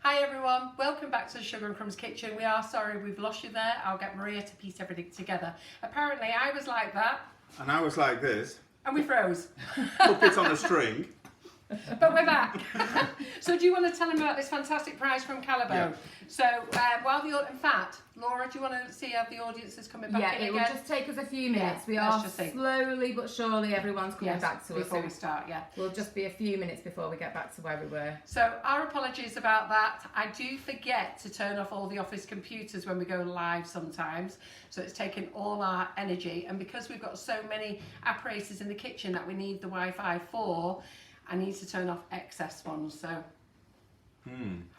Hi everyone, welcome back to the Sugar and Crumbs kitchen. We are sorry we've lost you there. I'll get Maria to piece everything together. Apparently I was like that. And I was like this. And we froze. Puppets on a string. But we're back. So do you want to tell them about this fantastic prize from Callebaut? Yeah. So while in fact, Laura, do you want to see how the audience is coming back in again? Yeah, it will just take us a few minutes. We are slowly but surely everyone's coming back to us. Before we start, yeah. We'll just be a few minutes before we get back to where we were. So our apologies about that. I do forget to turn off all the office computers when we go live sometimes. So it's taken all our energy. And because we've got so many apparatus in the kitchen that we need the Wi-Fi for, I need to turn off excess ones. So I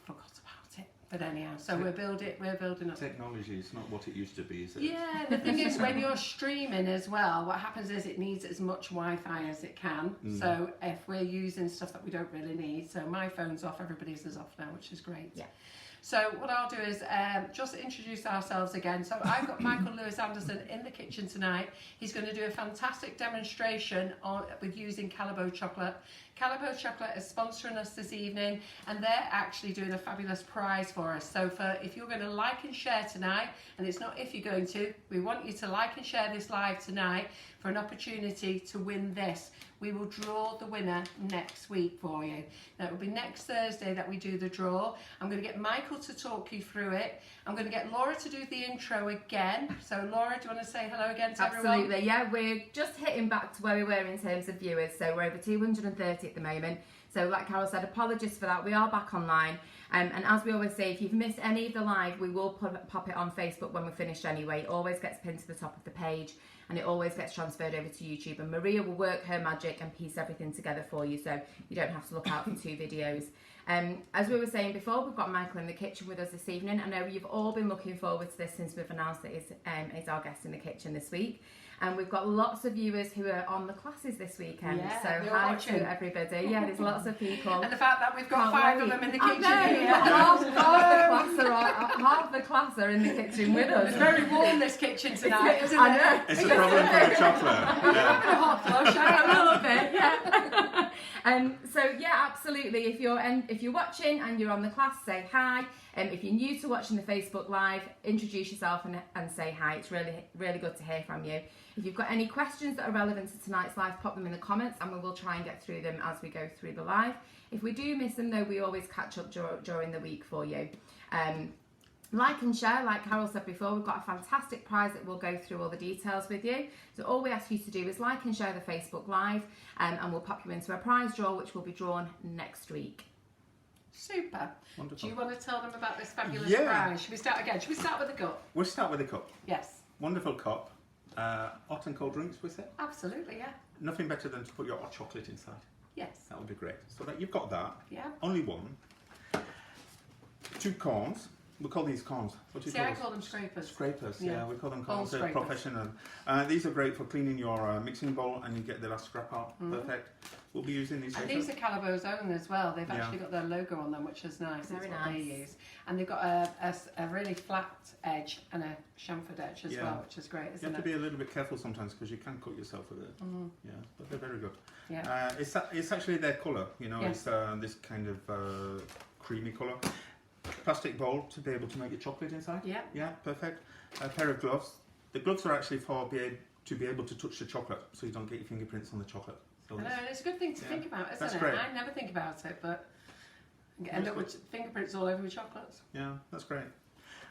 forgot about it. But anyhow, so we're building up. Technology is not what it used to be, is it? Yeah, the thing is when you're streaming as well, what happens is it needs as much Wi-Fi as it can. So if we're using stuff that we don't really need, so my phone's off, everybody's is off now, which is great. Yeah. So what I'll do is just introduce ourselves again. So I've got Michael Lewis Anderson in the kitchen tonight. He's going to do a fantastic demonstration with using Callebaut chocolate. Callebaut chocolate is sponsoring us this evening, and they're actually doing a fabulous prize for us. So if you're going to like and share tonight, and it's not if you're going to, we want you to like and share this live tonight for an opportunity to win this. We will draw the winner next week for you. Now it will be next Thursday that we do the draw. I'm going to get Michael to talk you through it. I'm going to get Laura to do the intro again. So Laura, do you want to say hello again to everyone? Absolutely, yeah. We're just hitting back to where we were in terms of viewers. So we're over 230 at the moment. So like Carol said, apologies for that. We are back online. And as we always say, if you've missed any of the live, we will pop it on Facebook when we're finished anyway. It always gets pinned to the top of the page, and it always gets transferred over to YouTube. And Maria will work her magic and piece everything together for you, so you don't have to look out for two videos. As we were saying before, we've got Michael in the kitchen with us this evening. I know you've all been looking forward to this since we've announced that he's our guest in the kitchen this week. And we've got lots of viewers who are on the classes this weekend. Yeah, so hi to everybody. Yeah, there's lots of people. And the fact that we've got five of them in the kitchen. Half the class are in the kitchen with us. It's very warm, this kitchen tonight, isn't it? I know. It's a problem for the chocolate. Yeah. A hot flush, a little bit, yeah. So yeah, absolutely. If you're watching and you're on the class, say hi. If you're new to watching the Facebook Live, introduce yourself and say hi. It's really, really good to hear from you. If you've got any questions that are relevant to tonight's live, pop them in the comments and we will try and get through them as we go through the live. If we do miss them though, we always catch up during the week for you. Like and share, like Carol said before, we've got a fantastic prize that we'll go through all the details with you. So all we ask you to do is like and share the Facebook Live and we'll pop you into a prize draw which will be drawn next week. Super. Wonderful. Do you want to tell them about this fabulous Yeah. prize? Should we start again? Should we start with the cup? We'll start with the cup. Yes. Wonderful cup. Hot and cold drinks with it. Absolutely, yeah. Nothing better than to put your hot chocolate inside. Yes. That would be great. So that you've got that. Yeah. Only one. 2 corns. We call these corns. What do you See, I call them scrapers. Scrapers, Yeah. yeah, we call them Bowl corns. They're scrapers. professional. These are great for cleaning your mixing bowl and you get the last scrap out. Perfect. We'll be using these And later. these are Callebaut's own as well. They've Yeah. actually got their logo on them, which is nice. Very That's what they nice. use. And they've got a really flat edge and a chamfered edge as well, which is great, You isn't have to it? be a little bit careful sometimes because you can cut yourself with it. Yeah, but they're very good. Yeah. It's actually their colour, you know, Yeah. it's this kind of creamy colour. Plastic bowl to be able to make your chocolate inside. Yeah. Yeah, perfect. A pair of gloves. The gloves are actually to be able to touch the chocolate so you don't get your fingerprints on the chocolate. So I know, it's a good thing to think about, isn't That's it? great. I never think about it, but end up with fingerprints all over my chocolates. yeah, that's great.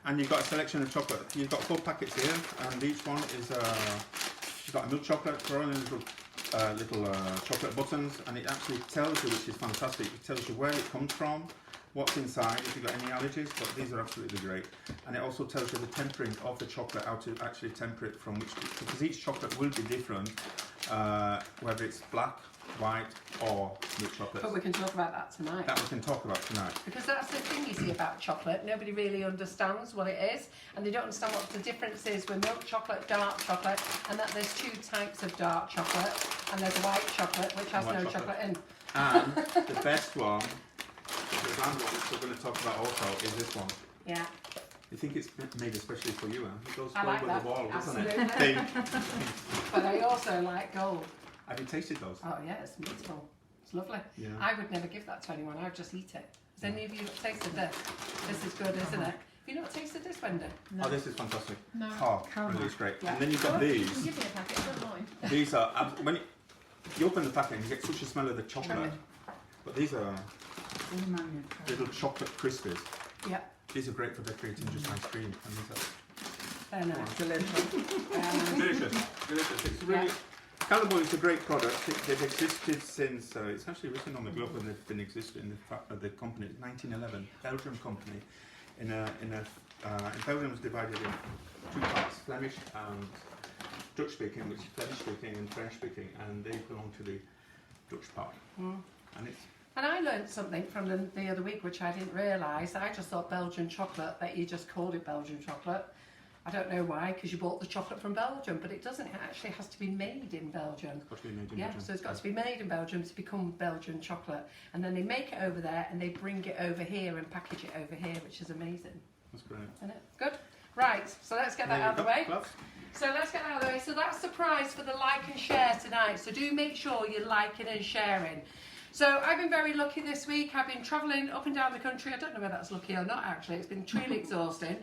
And you've got a selection of chocolate. You've got 4 packets here, and each one is you've got a milk chocolate, throwing in little chocolate buttons, and it actually tells you, which is fantastic. It tells you where it comes from, what's inside, if you've got any allergies, but these are absolutely great. And it also tells you the tempering of the chocolate, how to actually temper it from which, because each chocolate will be different, whether it's black, white, or milk chocolate. But we can talk about that tonight. That we can talk about tonight. Because that's the thing you see about chocolate. Nobody really understands what it is, and they don't understand what the difference is with milk chocolate, dark chocolate, and that there's 2 types of dark chocolate, and there's white chocolate, which has no chocolate in. And the best one, the brand which we're going to talk about also, is this one. Yeah. You think it's made especially for you, Anne? It goes I like with that. the wall, doesn't Absolutely. it? But I also like gold. Have you tasted those? Oh yeah, it's beautiful. It's lovely. Yeah. I would never give that to anyone. I would just eat it. Has any of you tasted this? This is good, isn't it? Have you not tasted this, Wendy? No. Oh, this is fantastic. No. Oh, Caramel. really, it's great. Yeah. And then you've got You these. can give me a packet, I don't mind. These are, when you open the packet, you get such a smell of the chocolate. Cherry. But these are little chocolate crispies. Yeah, These are great for decorating just ice cream. And these they're nice. Delicious. are delicious. Delicious. It's really, Callebaut is a great product. They've existed since, it's actually written on the glove when they've been existing, the company, 1911, Belgian company. In Belgium was divided in two parts, Flemish and Dutch speaking, which is Flemish speaking and French speaking, and they belong to the Dutch part. Mm. And it's And I learned something from them the other week, which I didn't realise. I just thought Belgian chocolate, that you just called it Belgian chocolate. I don't know why, because you bought the chocolate from Belgium, but it doesn't. It actually has to be made in Belgium. got to be made in Yeah, Belgium. so it's got to be made in Belgium to become Belgian chocolate. And then they make it over there and they bring it over here and package it over here, which is amazing. That's brilliant. Isn't it? Good. Right, so let's get that out of the way. Gloves? So let's get that out of the way. So that's the prize for the like and share tonight. So do make sure you're liking and sharing. So I've been very lucky this week. I've been travelling up and down the country. I don't know whether that's lucky or not actually. It's been truly exhausting.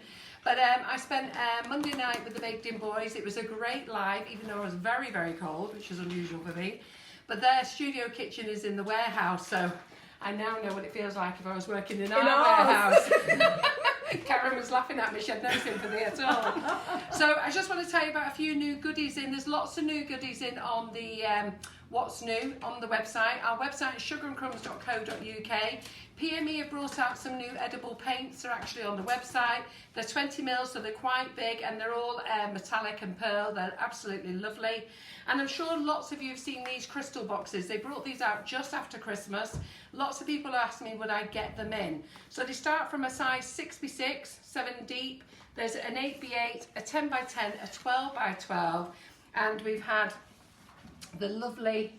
But I spent Monday night with the Baked In Boys. It was a great live, even though I was very, very cold, which is unusual for me. But their studio kitchen is in the warehouse, so I now know what it feels like if I was working in our warehouse. Karen was laughing at me, she had no sympathy at all. So I just want to tell you about a few new goodies in. There's lots of new goodies in on the What's New on the website. Our website is sugarandcrumbs.co.uk. PME have brought out some new edible paints. They're actually on the website. They're 20 mils, so they're quite big, and they're all metallic and pearl. They're absolutely lovely. And I'm sure lots of you have seen these crystal boxes. They brought these out just after Christmas. Lots of people asked me, would I get them in? So they start from a size 6x6, 7 deep. There's an 8x8, a 10x10, a 12x12. And we've had the lovely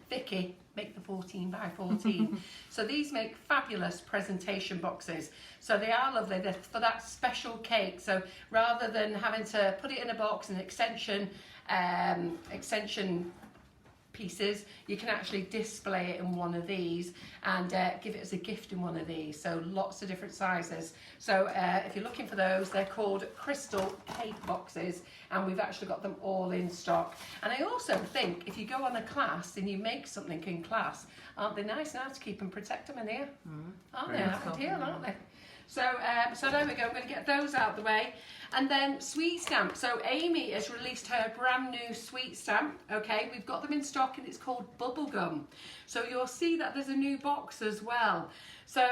Vicky make the 14x14. So these make fabulous presentation boxes. So they are lovely. They're for that special cake. So rather than having to put it in a box and extension pieces, you can actually display it in one of these and give it as a gift in one of these. So lots of different sizes. So if you're looking for those, they're called crystal cake boxes, and we've actually got them all in stock. And I also think if you go on a class and you make something in class, aren't they nice now to keep and protect them in here? Aren't they? Ideal, aren't they? So, so there we go. I'm going to get those out of the way. And then sweet stamp. So Amy has released her brand new sweet stamp. Okay, we've got them in stock and it's called Bubblegum. So you'll see that there's a new box as well. So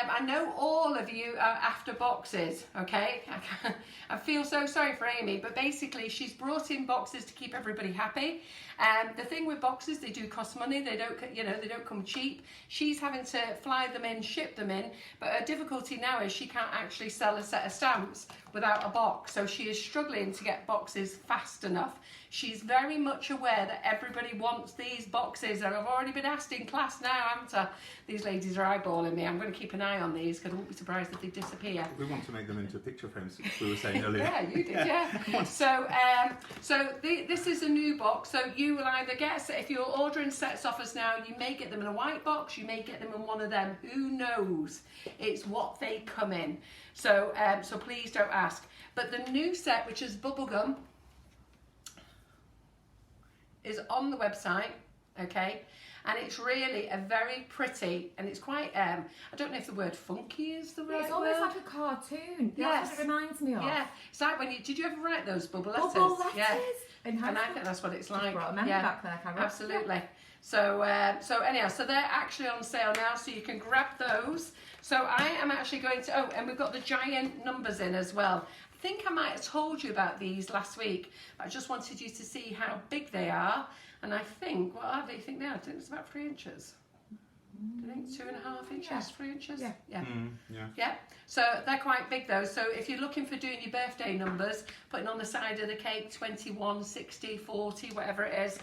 I know all of you are after boxes, okay? I feel so sorry for Amy, but basically she's brought in boxes to keep everybody happy. The thing with boxes, they do cost money. They don't, they don't come cheap. She's having to fly them in, ship them in, but her difficulty now is she can't actually sell a set of stamps without a box. So she is struggling to get boxes fast enough. She's very much aware that everybody wants these boxes, and I've already been asked in class now, haven't I? These ladies are eyeballing me. I'm going to keep an eye on these because I won't be surprised if they disappear. We want to make them into picture frames, we were saying earlier. Yeah, you did, yeah. So, this is a new box. So you will either get, if you're ordering sets off us now, you may get them in a white box, you may get them in one of them. Who knows? It's what they come in. So, so please don't ask. But the new set, which is Bubblegum, is on the website, okay? And it's really a very pretty, and it's quite, I don't know if the word funky is the right word. It's almost like a cartoon. Yes. That's what it reminds me of. Yeah, it's like when did you ever write those bubble letters? Bubble letters? Yeah. In high And I school? think that's what it's like. Brought a memory back there, Karen. Absolutely. So, so anyhow, so they're actually on sale now, so you can grab those. So I am actually going to, oh, and we've got the giant numbers in as well. I think I might have told you about these last week, but I just wanted you to see how big they are. And I think, what are they? You think now? I think it's about 3 inches. Do you think 2.5 inches, Yeah. 3 inches? Yeah. Yeah. Yeah. Yeah, so they're quite big though. So if you're looking for doing your birthday numbers, putting on the side of the cake 21, 60, 40, whatever it is,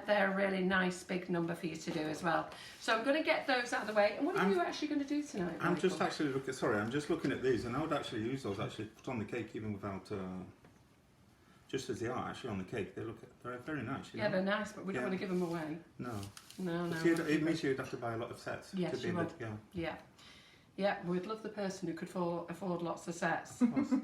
they're a really nice big number for you to do as well. So I'm going to get those out of the way. And what are you actually going to do tonight, I'm Michael? just actually looking, sorry, I'm just looking at these, and I would actually use those, actually put on the cake even without, just as they are actually on the cake. They're very nice. You Yeah, know? they're nice, but we don't Yeah. want to give them away. No. No, no. So it means you'd have to buy a lot of sets Yes, to be you able will. to go. Yeah. Yeah, we'd love the person who could afford lots of sets.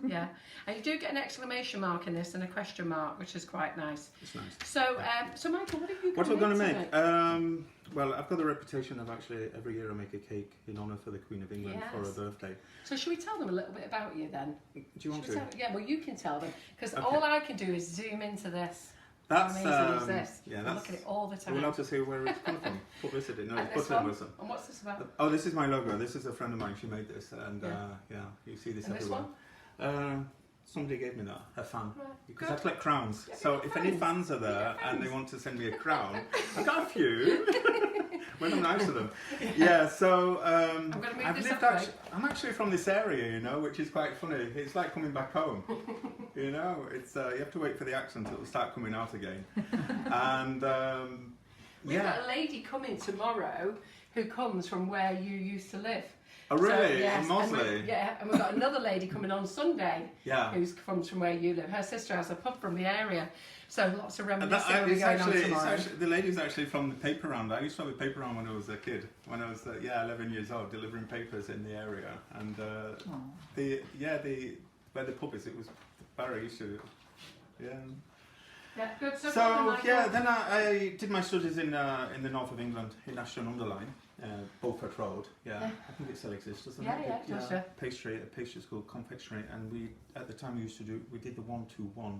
Yeah, and you do get an exclamation mark in this and a question mark, which is quite nice. It's nice. So, so Michael, what are you What am I going to make? make? Well, I've got the reputation of actually every year I make a cake in honour for the Queen of England for her birthday. So should we tell them a little bit about you then? Do you want Should we to? yeah, well you can tell them, because Okay. all I can do is zoom into this. That's How amazing is this? yeah, I that's. look at it all the Are time. we allowed to say where it's come from? Publicity? No, And it's this Button one? Wilson. And what's this about? Oh, this is my logo. This is a friend of mine. She made this, and Yeah. you see this And this everywhere. one? Somebody gave me that, a fan, Right, because good. I collect crowns. Yeah, So get if any friends. fans are there Get and they friends. want to send me a crown, I've got a few. When I'm nice to them. Yeah. So gonna move I've this lived up, actually. I'm actually from this area, you know, which is quite funny. It's like coming back home. You know, it's you have to wait for the accent; it'll start coming out again. And We've yeah. got a lady coming tomorrow who comes from where you used to live. Oh really? yes, In and Mosley? and we've got another lady coming on Sunday Yeah. who comes from where you live. Her sister has a pub from the area, so lots of And reminiscing will be going on tomorrow. the lady's actually from the paper round. I used to have a paper round when I was a kid. When I was 11 years old, delivering papers in the area. And where the pub is, it was Barry used to. Yeah. Yeah, good. So, Then I did my studies in the north of England in Ashton-under-Lyne, Beaufort Road. Yeah, I think it still exists, doesn't Yeah, it? yeah, it does, yeah. Pastry school, confectionery, and we at the time we did the 1-2-1.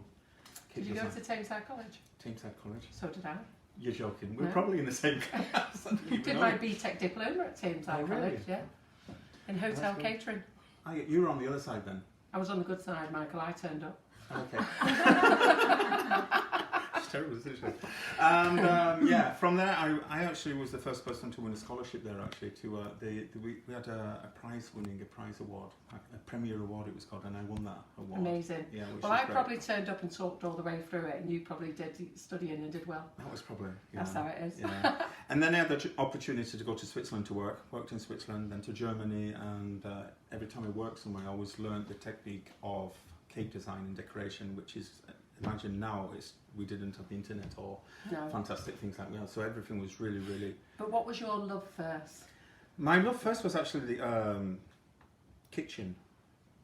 Did you go to Tameside College? Tameside College? So did I. You're joking. We're No. probably in the same class. I didn't even Did know my it. BTEC diploma at Tameside Oh, really? College, yeah. In hotel That's good. catering. You were on the other side then. I was on the good side, Michael. I turned up. Okay. It's terrible, isn't it? And from there, I actually was the first person to win a scholarship there. Actually, to we had a prize award, a Premier Award it was called, and I won that award. Amazing. Yeah, which Well, was I great. probably turned up and talked all the way through it, and you probably did studying and did well. That was probably. Yeah, That's how it is. Yeah. And then I had the opportunity to go to Switzerland to work. Worked in Switzerland, then to Germany, and every time I worked somewhere, I always learned the technique of cake design and decoration, which is, imagine now, we didn't have the internet or No. fantastic things like that. So everything was really, really. But what was your love first? My love first was actually the kitchen,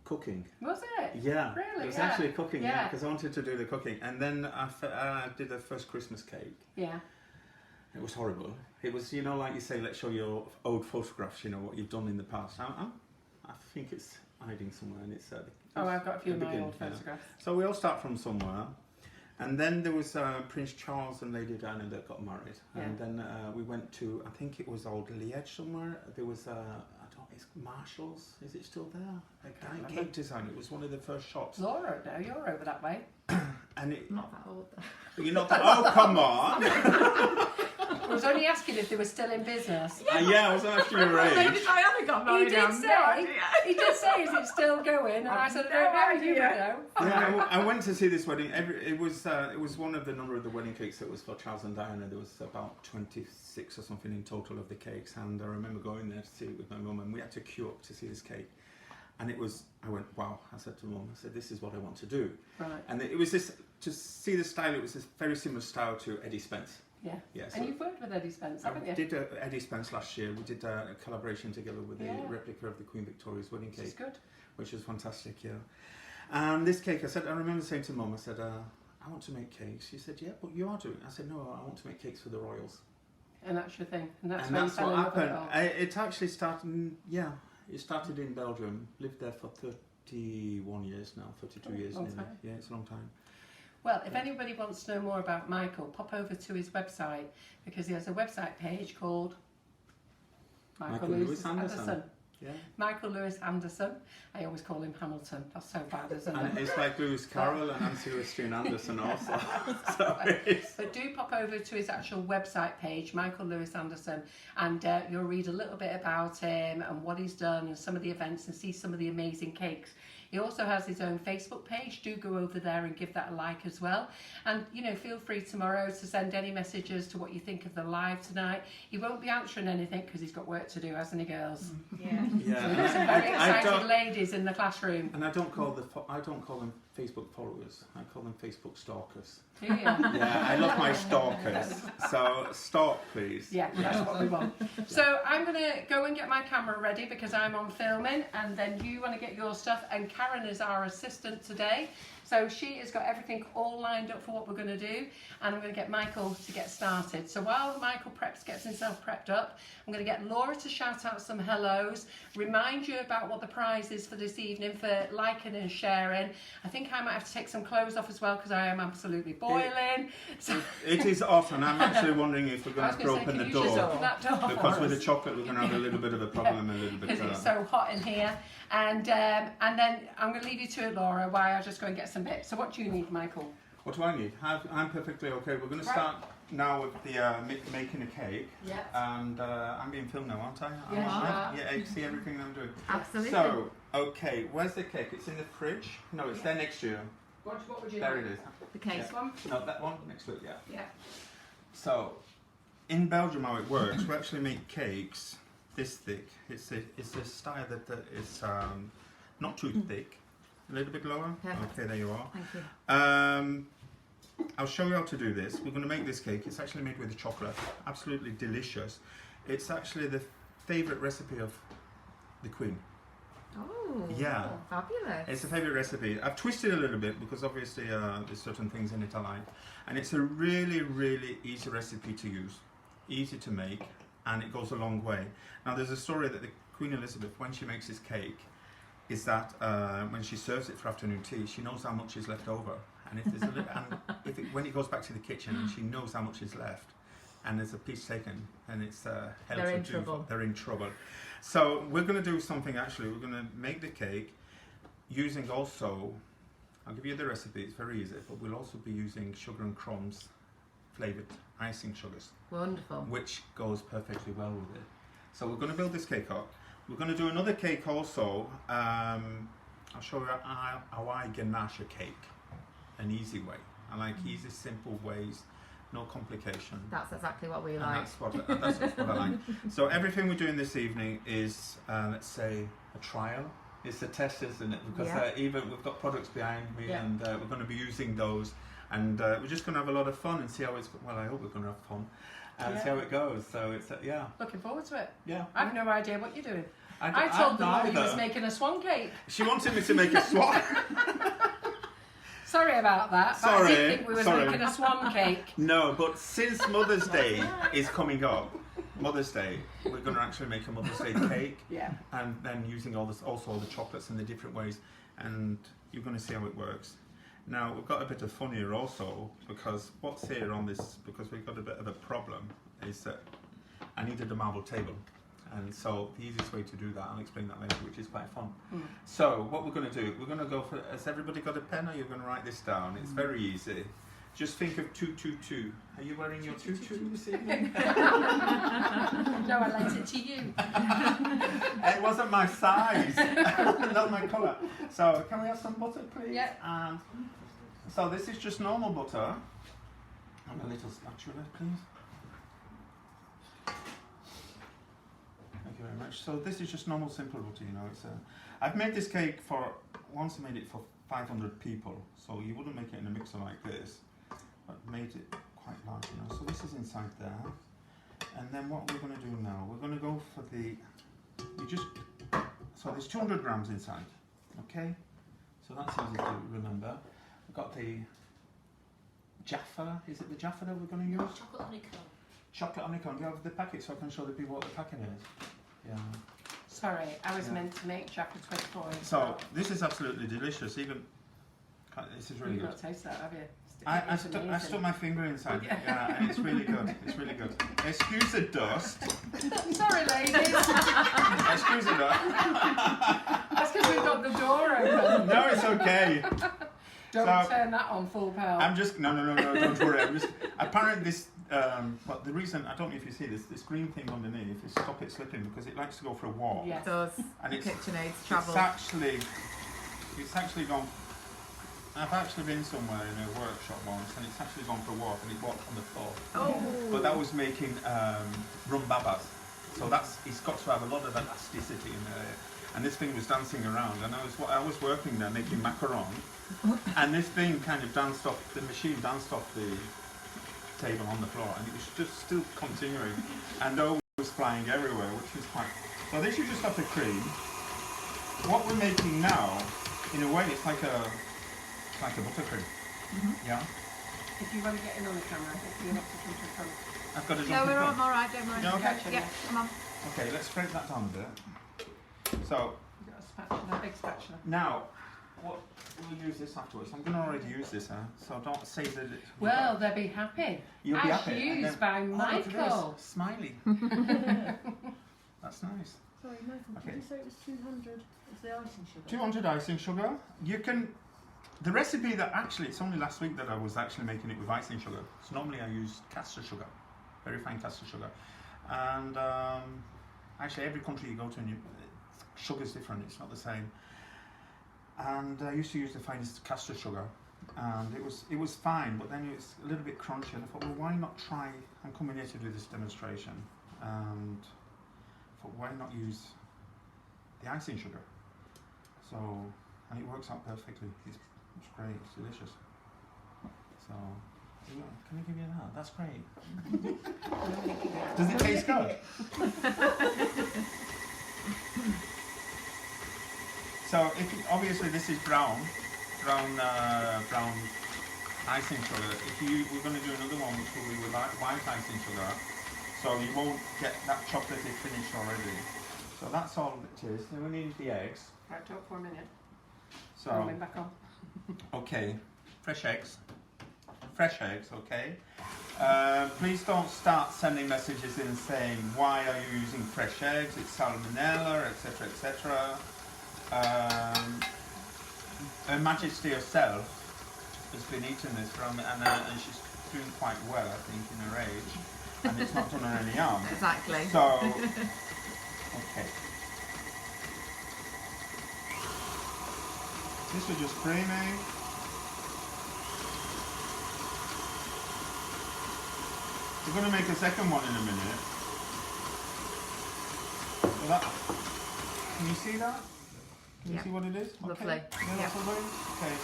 cooking. Was it? Yeah, Really? it was Yeah. actually cooking. Yeah, Yeah. because I wanted to do the cooking, and then I did the first Christmas cake. Yeah. It was horrible. It was, like you say, let's show your old photographs. What you've done in the past. I think it's hiding somewhere, and it's. Oh, I've got a few of my begin, old photographs. So we all start from somewhere. And then there was Prince Charles and Lady Diana that got married. Yeah. And then we went to, I think it was Old Liège somewhere. There was, it's Marshall's, is it still there? A guy, cake design. It was one of the first shops. Laura, no, you're over that way. And it, Not that old though. you're not, oh, come on. I was only asking if they were still in business. Yeah, I was asking your age. Diana got He married. did say, is it still going? And I said, I don't know, you would know. Yeah, I went to see this wedding. It was one of the number of the wedding cakes that was for Charles and Diana. There was about 26 or something in total of the cakes, and I remember going there to see it with my mum, and we had to queue up to see this cake. And I went, wow. I said to mum, this is what I want to do. Right. And it was this, to see the style, it was this very similar style to Eddie Spence. Yeah. Yeah, so And you've worked with Eddie Spence, haven't I you? did Eddie Spence last year. We did a collaboration together with the Yeah. replica of the Queen Victoria's wedding Which is cake, good. which was fantastic, yeah. And this cake, I remember saying to Mum, I want to make cakes. She said, yeah, but you are doing it. I said, no, I want to make cakes for the royals. And that's your thing. And that's And where that's you fell what in love with it happened. all. It actually started, it started in Belgium. Lived there for 31 years now, 32 years long nearly. time. Yeah, it's a long time. Well, if anybody wants to know more about Michael, pop over to his website, because he has a website page called Michael Lewis Anderson. Yeah. Michael Lewis Anderson. I always call him Hamilton. That's so bad, isn't And it? it's like Lewis Carroll and Nancy Christine Anderson also. So But do pop over to his actual website page, Michael Lewis Anderson, and you'll read a little bit about him and what he's done and some of the events and see some of the amazing cakes. He also has his own Facebook page. Do go over there and give that a like as well. And, you know, feel free tomorrow to send any messages to what you think of the live tonight. He won't be answering anything because he's got work to do, hasn't he, girls? Yeah. So there's some very excited ladies in the classroom. And I don't call them Facebook followers. I call them Facebook stalkers. Do you? Yeah, I love my stalkers. So stalk, please. Yeah, that's what we want. So I'm going to go and get my camera ready because I'm on filming, and then you want to get your stuff. And Karen is our assistant today. So she has got everything all lined up for what we're going to do, and I'm going to get Michael to get started. So while Michael gets himself prepped up, I'm going to get Laura to shout out some hellos, remind you about what the prize is for this evening for liking and sharing. I think I might have to take some clothes off as well because I am absolutely boiling. So It is off, and I'm actually wondering if we're going to have to open the door. Open that door Because with the chocolate, we're going to have a little bit of a problem, a little bit. Because it's so hot in here. And then I'm going to leave you to it, Laura, while I just go and get some bits. So what do you need, Michael? What do I need? I'm perfectly okay. We're going to start now with the making a cake. Yeah. And I'm being filmed now, aren't I? Yeah. Yeah, you see everything I'm doing. Absolutely. So, okay, where's the cake? It's in the fridge? No, it's there next to you. What would you There like? it is. The cake. This one? No, that one next to it, yeah. Yeah. So, in Belgium, how it works, we actually make cakes this thick. It's a style that is not too thick. A little bit lower. Perfect. Okay, there you are. Thank you. I'll show you how to do this. We're going to make this cake. It's actually made with chocolate. Absolutely delicious. It's actually the favourite recipe of the Queen. Oh, Yeah. fabulous. It's a favourite recipe. I've twisted a little bit because obviously there's certain things in it I like. And it's a really, really easy recipe to use. Easy to make, and it goes a long way. Now there's a story that the Queen Elizabeth, when she makes this cake, is that when she serves it for afternoon tea, she knows how much is left over. And if there's a little, and when it goes back to the kitchen and she knows how much is left, and there's a piece taken, and it's They're in trouble. They're in trouble. So we're going to do something. Actually, we're going to make the cake using also. I'll give you the recipe. It's very easy, but we'll also be using sugar and crumbs flavoured icing sugars. Wonderful. Which goes perfectly well with it. So we're going to build this cake up. We're going to do another cake also. I'll show you how I ganache a cake. An easy way. I like easy, simple ways, no complication. That's exactly what we And like. that's what I like. So everything we're doing this evening is, let's say, a trial. It's a test, isn't it? Because even we've got products behind me, and we're going to be using those. And we're just going to have a lot of fun and see how it's. Well, I hope we're going to have fun and see how it goes. So it's Looking forward to it. Yeah. I have no idea what you're doing. I told them that he was making a swan cake. She wanted me to make a swan. Sorry about that. But I did think we were making a swan cake. No, but since Mother's Day is coming up, Mother's Day, we're going to actually make a Mother's Day cake. Yeah. And then using all the chocolates in the different ways, and you're going to see how it works. Now we've got a bit of fun here also, because what's here on this, because we've got a bit of a problem, is that I needed a marble table. And so the easiest way to do that, I'll explain that later, which is quite fun. So what we're going to do, we're going to go for, has everybody got a pen, or you're going to write this down? It's very easy. Just think of 222. Are you wearing your tutu this evening? No, I lent it to you. It wasn't my size, not my colour. So can we have some butter, please? Yeah. And so this is just normal butter. And a little spatula, please. Thank you very much. So this is just normal simple butter, you know. I've made this cake once I made it for 500 people. So you wouldn't make it in a mixer like this, but made it quite large, you know. So this is inside there. And then what we're going to do now, we're going to go for so there's 200 grams inside, okay? So that's easy to remember. We've got the Jaffa, is it the Jaffa that we're going to use? Chocolate honeycomb. Chocolate honeycomb. Do you have the packet so I can show the people what the packet is? Yeah. Sorry, I was meant to make chocolate 24. So this is absolutely delicious. Even this is really You've good. not tasted that, have you? I stuck my finger inside. Yeah, and it's really good. It's really good. Excuse the dust. Sorry, ladies. Excuse the dust. That's because we've got the door open. No, it's okay. Don't turn that on full power. I'm just no, don't worry. Apparently this. But the reason, I don't know if you see this green thing underneath is stop it slipping, because it likes to go for a walk. Yes. It does. And it's KitchenAid's travel. It's actually It's actually gone. I've actually been somewhere in a workshop once, and it's actually gone for a walk, and it walked on the floor. Oh. But that was making rum babas, so it's got to have a lot of elasticity in there. And this thing was dancing around, and I was working there making macaron, and this thing kind of danced off the machine, danced off the table on the floor, and it was just still continuing, and dough was flying everywhere, which was quite. So this you just have the cream. What we're making now, in a way, it's like a buttercream. Yeah. If you want to get in on the camera, if you have to come to the camera. I've got to jump No, in we're front. all right, don't worry. You okay? Yeah, come on. Okay, let's spread that down a bit. So You've got a spatula, a big spatula. now, we'll use this afterwards. I'm going to already use this, so don't say that. Well, they'll be happy. You'll be As happy. used by Oh, look at this, Michael. smiley. That's nice. Sorry, Michael, Okay. did you say it was 200 as the icing sugar? 200 icing sugar. You can. The recipe that actually, it's only last week that I was actually making it with icing sugar. So normally I use castor sugar, very fine castor sugar, and actually every country you go to, sugar's different. It's not the same. And I used to use the finest castor sugar, and it was fine, but then it's a little bit crunchy. And I thought, well, why not try? I'm coming here to do this demonstration, and I thought, why not use the icing sugar? So, and it works out perfectly. It's great. It's delicious. So, can I give you that? That's great. Does it taste good? So, obviously this is brown icing sugar. We're going to do another one which will be with white icing sugar, so you won't get that chocolatey finish already. So that's all it is. Then we need the eggs. Right, talk for a minute. So, Coming back on. okay, fresh eggs, okay. Please don't start sending messages in saying, why are you using fresh eggs, it's salmonella, etc, etc. Her Majesty herself has been eating this and she's doing quite well, I think, in her age, and it's not done her any harm. Exactly. So, okay. This is just creaming. We're going to make a second one in a minute. So that, can you see that? Can you Yep. see what it is? Lovely. Okay. Yeah, that's Yep. lovely. Okay.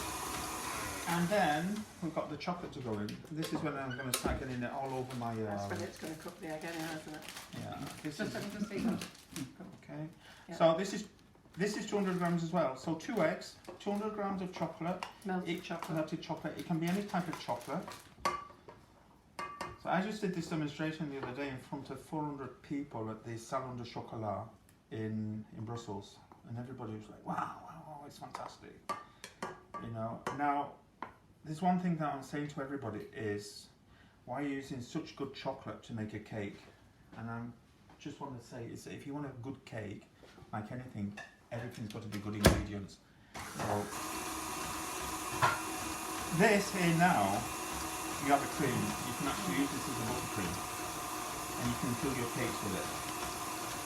And then we've got the chocolate to go in. This is when I'm going to start getting it all over my. That's when it's going to cook the egg anyhow, isn't it? Yeah. This Just is let me just see that. okay. Yeah. So this is 200 grams as well. So 2 eggs, 200 grams of chocolate. Melted chocolate. Melted chocolate. It can be any type of chocolate. So I just did this demonstration the other day in front of 400 people at the Salon de Chocolat in Brussels, and everybody was like, "Wow, wow, it's fantastic." You know. Now, there's one thing that I'm saying to everybody is, why are you using such good chocolate to make a cake? And I just want to say is that if you want a good cake, like anything, everything's got to be good ingredients. So this here now, you have a cream. You can actually use this as a buttercream, and you can fill your cakes with it.